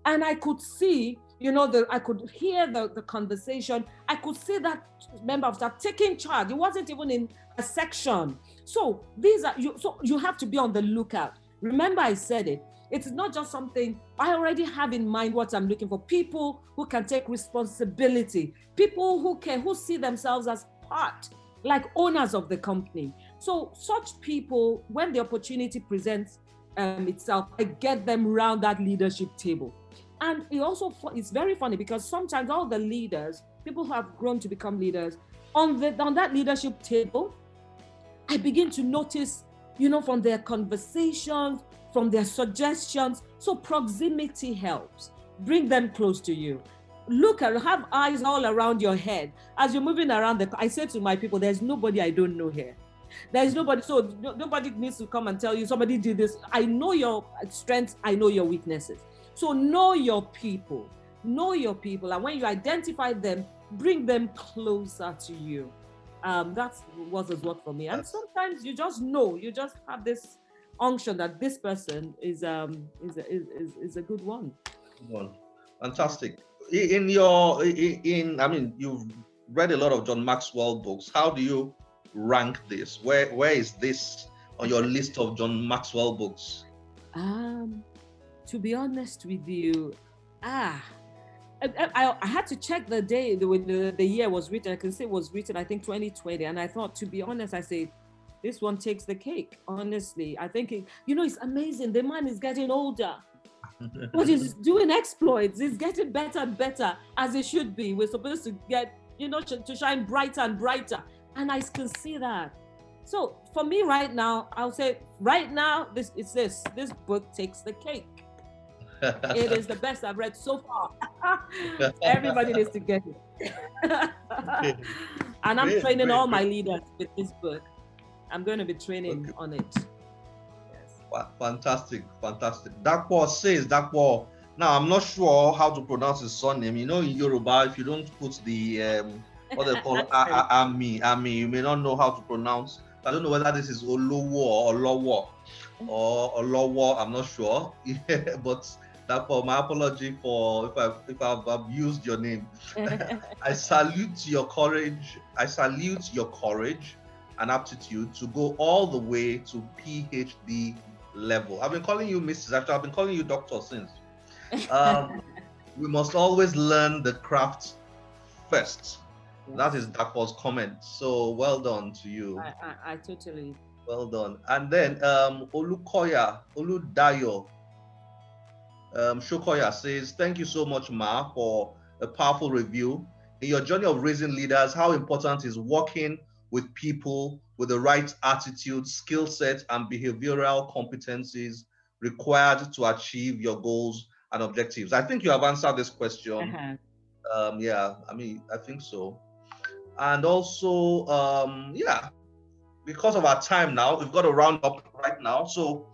And I could see, I could hear the conversation. I could see that member of staff taking charge. It wasn't even in a section. So you have to be on the lookout. Remember, I said it. It's not just something I already have in mind what I'm looking for. People who can take responsibility, people who see themselves as part, like owners of the company. So such people, when the opportunity presents itself, I get them around that leadership table. And it's very funny because sometimes all the leaders, people who have grown to become leaders, on that leadership table, I begin to notice, from their conversations, from their suggestions. So proximity helps. Bring them close to you. Have eyes all around your head. As you're moving around I say to my people, there's nobody I don't know here. There's nobody, so nobody needs to come and tell you somebody did this. I know your strengths, I know your weaknesses. So know your people. And when you identify them, bring them closer to you. That's what has worked for me. And sometimes you just have this unction that this person is a good one. Fantastic. You've read a lot of John Maxwell books. How do you rank this? Where is this on your list of John Maxwell books? To be honest with you, I had to check the day when the year was written. I can say it was written, I think 2020. And I thought, to be honest, I say, this one takes the cake. Honestly, I think it's amazing. The man is getting older, but he's doing exploits. He's getting better and better, as it should be. We're supposed to get, to shine brighter and brighter. And I can see that. So for me right now, I'll say this book takes the cake. It is the best I've read so far. Everybody needs to get it. And I'm training all my leaders with this book. I'm going to be training on it. Yes. Fantastic. Dakpo. Now, I'm not sure how to pronounce his surname. In Yoruba, if you don't put the what they call Ami, you may not know how to pronounce. I don't know whether this is Olowo or Olowo or Olowo. I'm not sure. But Dakpo, my apology for if I've abused your name. I salute your courage. And aptitude to go all the way to PhD level. I've been calling you Mrs. Actually, I've been calling you Doctor since. We must always learn the craft first. Yes. That is Dakpo's comment. So well done to you. I totally. Well done. And then Oludayo Shokoya says, thank you so much, Ma, for a powerful review. In your journey of raising leaders, how important is working with people with the right attitude, skill set, and behavioral competencies required to achieve your goals and objectives? I think you have answered this question. I think so. And also, because of our time now, we've got to round up right now. So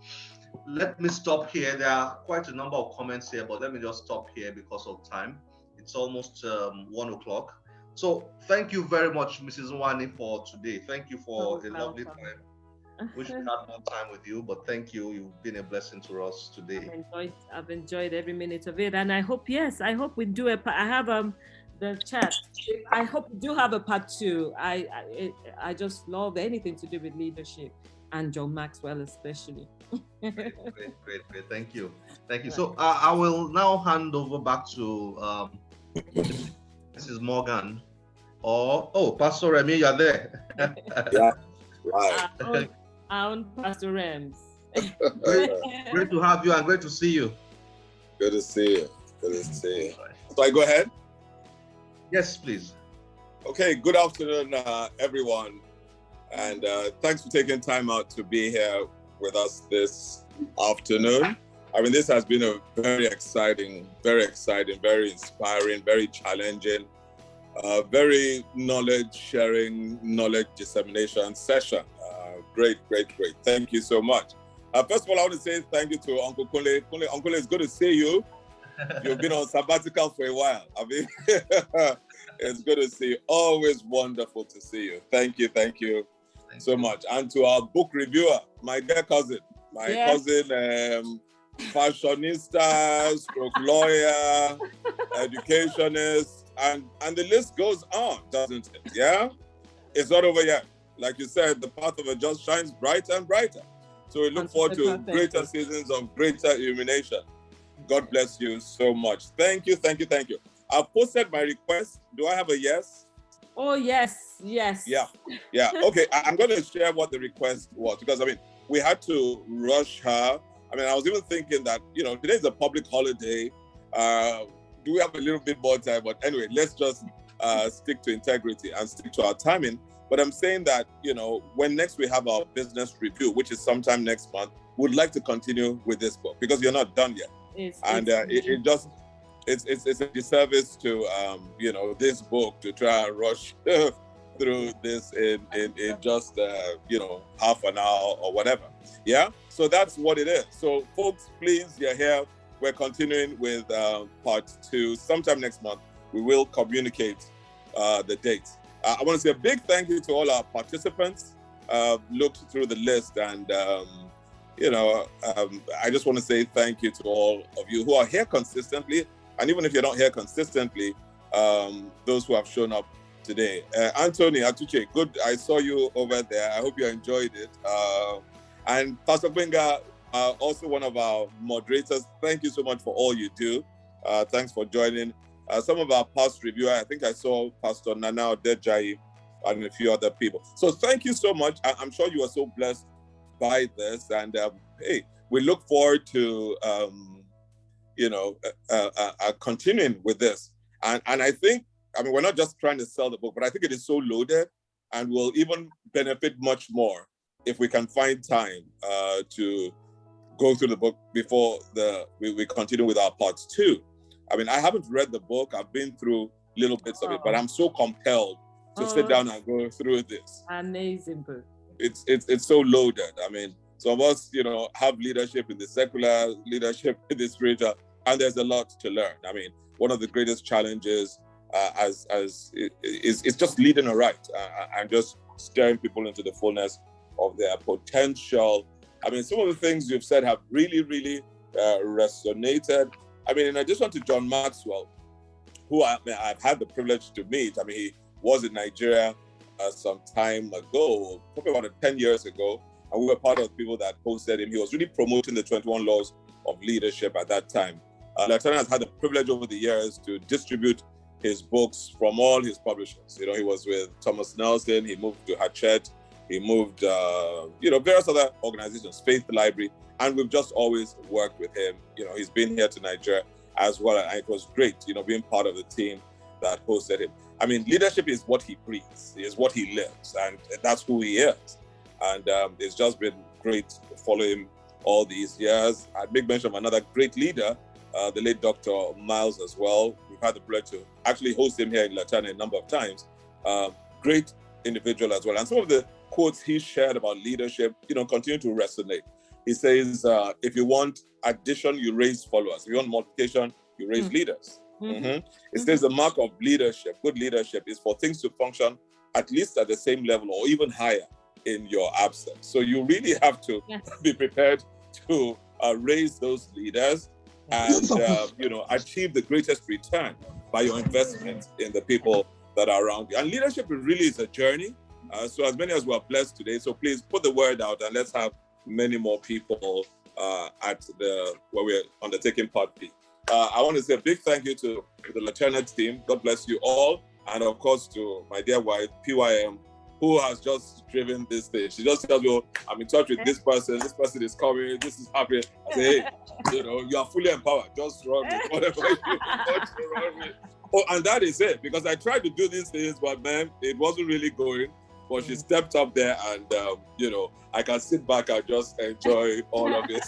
let me stop here. There are quite a number of comments here, but let me just stop here because of time. It's almost 1 o'clock. So thank you very much, Mrs. Nwani, for today. Thank you for a lovely time. Wish we had more time with you, but thank you. You've been a blessing to us today. I've enjoyed every minute of it, and I hope we do I have the chat. I hope we do have a part 2. I just love anything to do with leadership. and John Maxwell especially. Great. Thank you. So I will now hand over back to Mrs. Morgan. Pastor Remy, you're there. Yeah, right. Our own Pastor Rems. Great to have you and great to see you. Good to see you. So I go ahead? Yes, please. Okay, good afternoon, everyone. And thanks for taking time out to be here with us this afternoon. I mean, this has been a very exciting, very inspiring, very challenging, very knowledge sharing, knowledge dissemination session. Great. Thank you so much. First of all, I want to say thank you to Uncle Kunle. Uncle, it's good to see you. You've been on sabbatical for a while. I mean, it's good to see you. Always wonderful to see you. Thank you so much. And to our book reviewer, my dear cousin, fashionista, stroke lawyer, educationist, and the list goes on, doesn't it? Yeah? It's not over yet. Like you said, the path of a just shines brighter and brighter. So we look forward to greater seasons of greater illumination. God bless you so much. Thank you. I've posted my request. Do I have a yes? Oh, yes. Yeah. Okay, I'm going to share what the request was because, I mean, we had to rush her. I mean, I was even thinking that, today is a public holiday. Do we have a little bit more time? But anyway, let's just stick to integrity and stick to our timing. But I'm saying that, when next we have our business review, which is sometime next month, we'd like to continue with this book because you're not done yet. It's a disservice to, this book to try and rush through this in just, half an hour or whatever. Yeah. So that's what it is. So folks, please, you're here. We're continuing with part 2. Sometime next month, we will communicate the dates. I want to say a big thank you to all our participants. Looked through the list and, I just want to say thank you to all of you who are here consistently. And even if you're not here consistently, those who have shown up today. Anthony Atuche, good. I saw you over there. I hope you enjoyed it. And Pastor Benga, also one of our moderators. Thank you so much for all you do. Thanks for joining. Some of our past reviewers, I think I saw Pastor Nana Odejayi and a few other people. So thank you so much. I'm sure you are so blessed by this. And hey, we look forward to, continuing with this. And I think, we're not just trying to sell the book, but I think it is so loaded and will even benefit much more if we can find time to go through the book before we continue with our part 2. I haven't read the book. I've been through little bits of it, but I'm so compelled to sit down and go through this. Amazing book. It's so loaded. Some of us, have leadership in the secular, leadership in the spiritual, and there's a lot to learn. One of the greatest challenges is just leading aright and just steering people into the fullness of their potential. Some of the things you've said have really, really resonated. In addition to John Maxwell, who I've had the privilege to meet, he was in Nigeria some time ago, probably about 10 years ago, and we were part of the people that hosted him. He was really promoting the 21 laws of leadership at that time. Laterna has had the privilege over the years to distribute his books from all his publishers. He was with Thomas Nelson, he moved to Hachette, he moved, various other organizations, Faith Library, and we've just always worked with him. He's been here to Nigeria as well, and it was great, being part of the team that hosted him. Leadership is what he breathes, is what he lives, and that's who he is. And it's just been great to follow him all these years. I'd make mention of another great leader, the late Dr. Miles as well. We've had the pleasure to actually host him here in Laterna a number of times. Great individual as well. And some of the quotes he shared about leadership, continue to resonate. He says, if you want addition, you raise followers. If you want multiplication, you raise leaders. It says the mark of leadership, good leadership, is for things to function at least at the same level or even higher in your absence. So you really have to be prepared to raise those leaders and achieve the greatest return by your investment in the people that are around you. And leadership really is a journey. So as many as were blessed today, so please put the word out and let's have many more people at where we're undertaking part B. I want to say a big thank you to the Laterna team. God bless you all. And of course to my dear wife, PYM, who has just driven this thing. She just tells me, oh, I'm in touch with this person is coming, this is happening. I say, hey, you are fully empowered. Just run with whatever you want to run with. Oh, and that is it, because I tried to do these things, but man, it wasn't really going. But she stepped up there and, I can sit back and just enjoy all of it.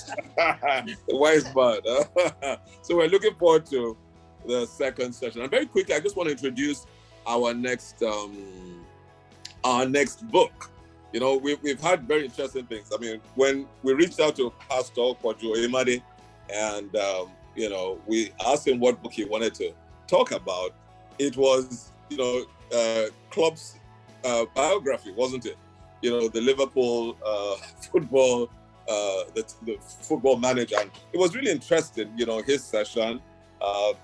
The wise man. So we're looking forward to the second session. And very quickly, I just want to introduce our next book. We've had very interesting things. I mean, when we reached out to Pastor Kwajo Emade and, we asked him what book he wanted to talk about, it was, Klopp's biography, wasn't it? The Liverpool football, the football manager. And it was really interesting, his session,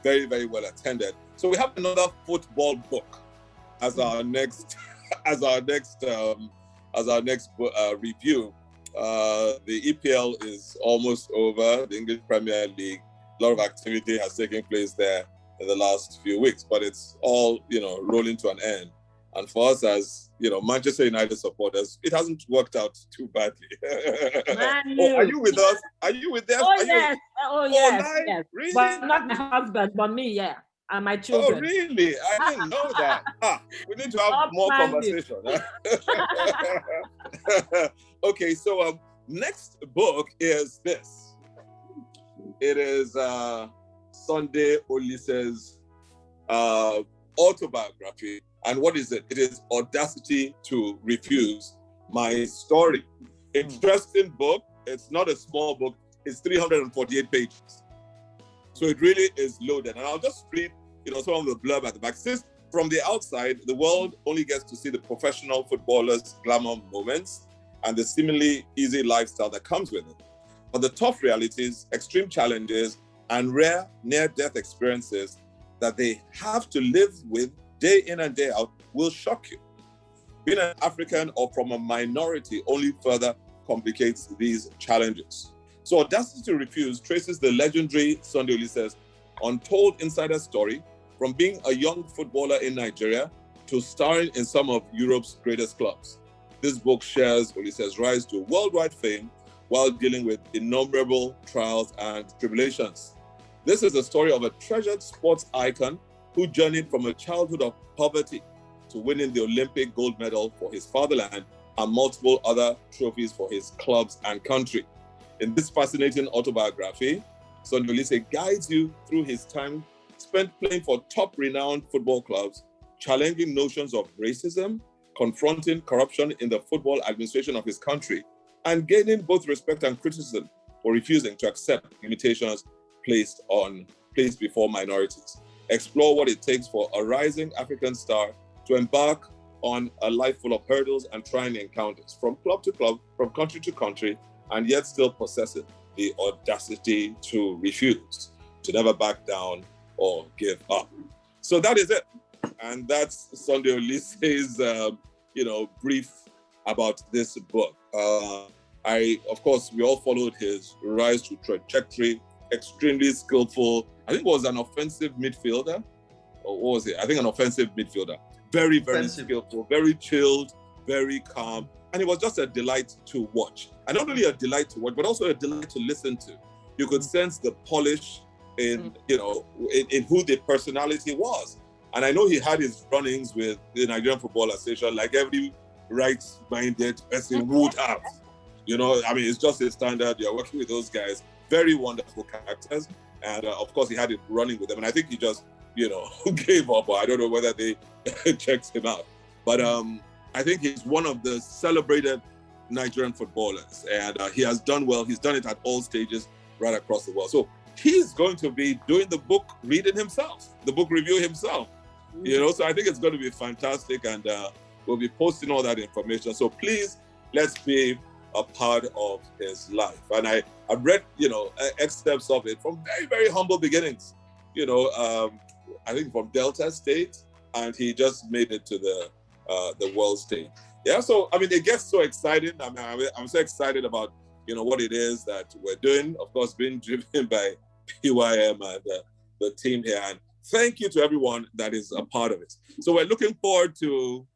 very, very well attended. So we have another football book as our next review. The EPL is almost over. The English Premier League, a lot of activity has taken place there in the last few weeks, but it's all, rolling to an end. And for us as, Manchester United supporters, it hasn't worked out too badly. Oh, are you with us? Are you with them? Oh, yes. Yes. Really? But not my husband, but me, yeah. And my children. Oh, really? I didn't know that. We need to have more conversation. Okay, so next book is this. It is Sunday Olise's autobiography. And what is it? It is Audacity to Refuse My Story. Interesting book. It's not a small book. It's 348 pages. So it really is loaded. And I'll just read, some of the blurb at the back. Since from the outside, the world only gets to see the professional footballers' glamour moments and the seemingly easy lifestyle that comes with it. But the tough realities, extreme challenges, and rare near-death experiences that they have to live with day in and day out will shock you. Being an African or from a minority only further complicates these challenges. So Audacity to Refuse traces the legendary Sunday Olise's untold insider story from being a young footballer in Nigeria to starring in some of Europe's greatest clubs. This book shares Olise's rise to worldwide fame while dealing with innumerable trials and tribulations. This is the story of a treasured sports icon who journeyed from a childhood of poverty to winning the Olympic gold medal for his fatherland and multiple other trophies for his clubs and country. In this fascinating autobiography, Sunday Olise guides you through his time spent playing for top renowned football clubs, challenging notions of racism, confronting corruption in the football administration of his country, and gaining both respect and criticism for refusing to accept limitations placed before minorities. Explore what it takes for a rising African star to embark on a life full of hurdles and trying encounters from club to club, from country to country, and yet still possessing the audacity to refuse, to never back down or give up. So that is it. And that's Sunday Olise's, brief about this book. Of course, we all followed his rise to trajectory, extremely skillful. I think it was an offensive midfielder. Or what was it? I think an offensive midfielder. Very, very skillful, very chilled, very calm. And it was just a delight to watch. And not only a delight to watch, but also a delight to listen to. You could sense the polish in who the personality was. And I know he had his runnings with the Nigerian Football Association, like every right-minded person would have. It's just a standard. You're working with those guys. Very wonderful characters. And of course, he had it running with them. And I think he just, gave up, or I don't know whether they checked him out. But I think he's one of the celebrated Nigerian footballers. And he has done well. He's done it at all stages right across the world. So he's going to be doing the book reading himself, the book review himself. So I think it's going to be fantastic. And we'll be posting all that information. So please, let's be a part of his life. And I've read, excerpts of it from very, very humble beginnings, I think from Delta State, and he just made it to the world stage. Yeah, so I mean, it gets so exciting. I mean, I'm so excited about what it is that we're doing. Of course, being driven by PYM and the team here. And thank you to everyone that is a part of it. So we're looking forward to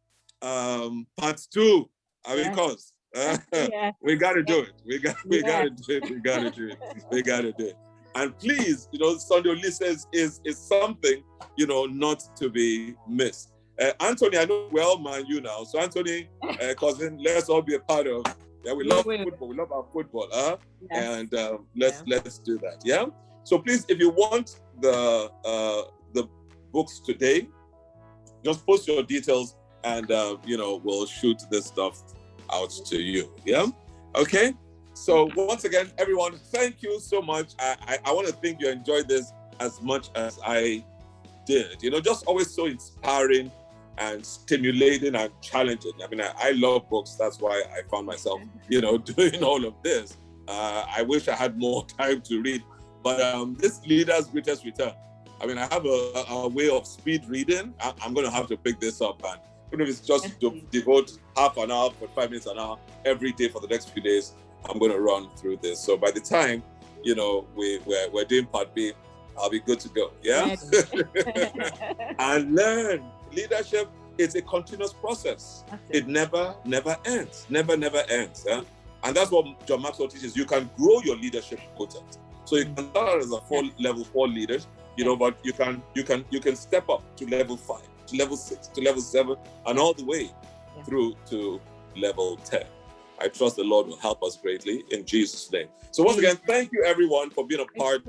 part 2. I mean, because we got to do it. We got to do it. We got to do it. We got to do it. And please, Sunday listeners is something not to be missed. Anthony, I know well, man, you now. So Anthony, cousin, let's all be a part of. Yeah, we love football. We love our football, Yes. And let's do that. Yeah. So please, if you want the books today, just post your details, and we'll shoot this stuff out to you. Yeah. Okay. So once again, everyone, thank you so much. I want to think you enjoyed this as much as I did. Just always so inspiring and stimulating and challenging. I mean, I love books. That's why I found myself, doing all of this. I wish I had more time to read, but this Leader's Greatest Return. I mean, I have a way of speed reading. I'm going to have to pick this up, and even if it's just to devote half an hour, 45 minutes an hour every day for the next few days, I'm going to run through this. So by the time, we're doing part B, I'll be good to go. Yeah. And learn. Leadership is a continuous process. It never ends. Never ends. Yeah? And that's what John Maxwell teaches. You can grow your leadership quotient. So you can start as a level 4 leader, but you can step up to level 5, to level 6, to level 7, and all the way through to level 10. I trust the Lord will help us greatly in Jesus' name. So once again, thank you everyone for being a part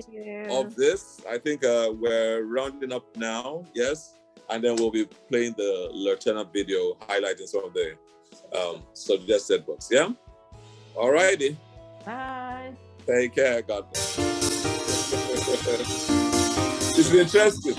of this. I think we're rounding up now, yes? And then we'll be playing the Laterna video, highlighting some of the suggested books, yeah? All righty. Bye. Take care, God bless. It's interesting.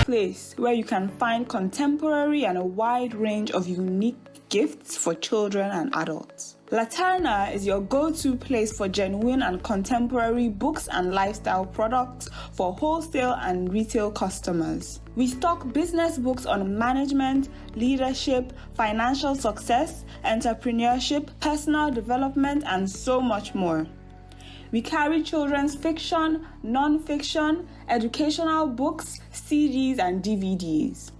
Place where you can find contemporary and a wide range of unique gifts for children and adults. Laterna is your go-to place for genuine and contemporary books and lifestyle products for wholesale and retail customers. We stock business books on management, leadership, financial success, entrepreneurship, personal development, and so much more. We carry children's fiction, non-fiction, educational books, CDs, and DVDs.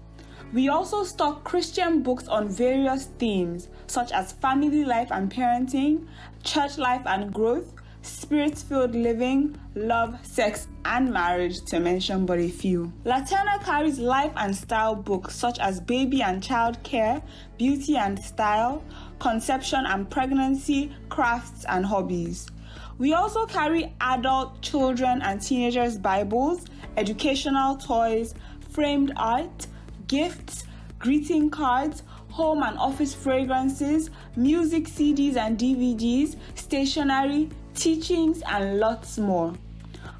We also stock Christian books on various themes, such as family life and parenting, church life and growth, spirit-filled living, love, sex, and marriage, to mention but a few. Laterna carries life and style books such as baby and child care, beauty and style, conception and pregnancy, crafts, and hobbies. We also carry adult, children, and teenagers' Bibles, educational toys, framed art, gifts, greeting cards, home and office fragrances, music CDs and DVDs, stationery, teachings, and lots more.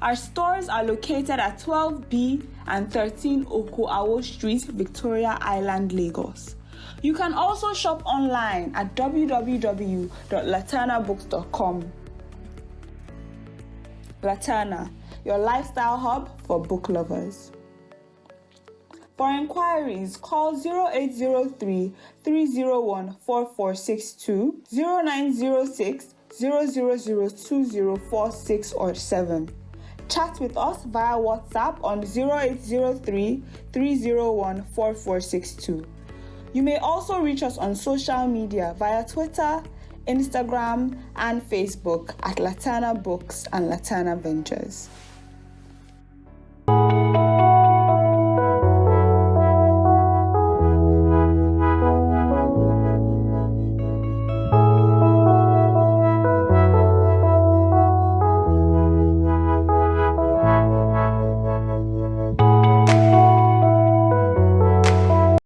Our stores are located at 12B and 13 Okoawo Street, Victoria Island, Lagos. You can also shop online at www.laternabooks.com. Laterna, your lifestyle hub for book lovers. For inquiries, call 0803 301 4462, 0906 0002 or 7. Chat with us via WhatsApp on 0803 301 4462. You may also reach us on social media via Twitter, Instagram, and Facebook at Laterna Books and Laterna Ventures.